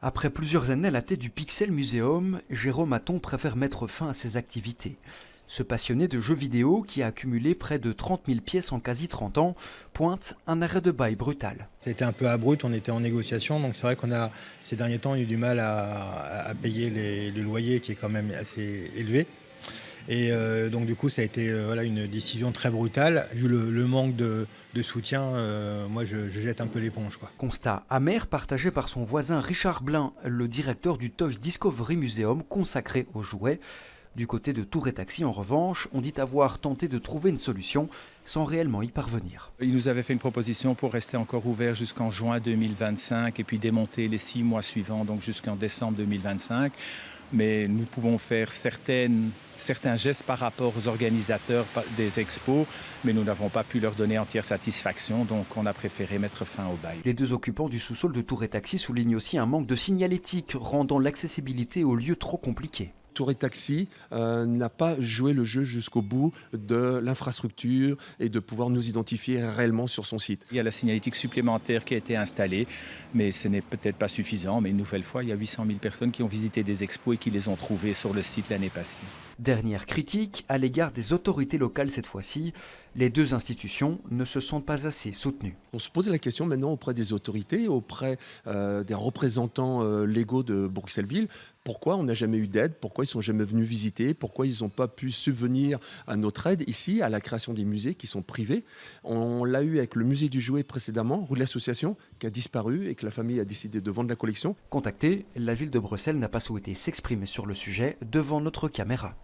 Après plusieurs années à la tête du Pixel Museum, Jérôme Hatton préfère mettre fin à ses activités. Ce passionné de jeux vidéo, qui a accumulé près de 30 000 pièces en quasi 30 ans, pointe un arrêt de bail brutal. C'était un peu abrupt, on était en négociation, donc c'est vrai qu'on a, ces derniers temps, eu du mal à payer le loyer qui est quand même assez élevé. Et donc du coup, ça a été voilà, une décision très brutale. Vu le manque de soutien, moi je jette un peu l'éponge, quoi. Constat amer partagé par son voisin Richard Blin, le directeur du Toy Discovery Museum consacré aux jouets. Du côté de Tour et Taxi, en revanche, on dit avoir tenté de trouver une solution sans réellement y parvenir. Il nous avait fait une proposition pour rester encore ouvert jusqu'en juin 2025 et puis démonter les 6 mois suivants, donc jusqu'en décembre 2025. Mais nous pouvons faire certains gestes par rapport aux organisateurs des expos, mais nous n'avons pas pu leur donner entière satisfaction, donc on a préféré mettre fin au bail. Les deux occupants du sous-sol de Tour et Taxi soulignent aussi un manque de signalétique, rendant l'accessibilité aux lieux trop compliquée. Tour et Taxi n'a pas joué le jeu jusqu'au bout de l'infrastructure et de pouvoir nous identifier réellement sur son site. Il y a la signalétique supplémentaire qui a été installée, mais ce n'est peut-être pas suffisant. Mais une nouvelle fois, il y a 800 000 personnes qui ont visité des expos et qui les ont trouvées sur le site l'année passée. Dernière critique à l'égard des autorités locales cette fois-ci, les deux institutions ne se sentent pas assez soutenues. On se pose la question maintenant auprès des autorités, auprès des représentants légaux de Bruxelles-Ville. Pourquoi on n'a jamais eu d'aide? Pourquoi ils ne sont jamais venus visiter? Pourquoi ils n'ont pas pu subvenir à notre aide ici, à la création des musées qui sont privés? On l'a eu avec le musée du jouet précédemment, rue de l'Association, qui a disparu et que la famille a décidé de vendre la collection. Contactée, la ville de Bruxelles n'a pas souhaité s'exprimer sur le sujet devant notre caméra.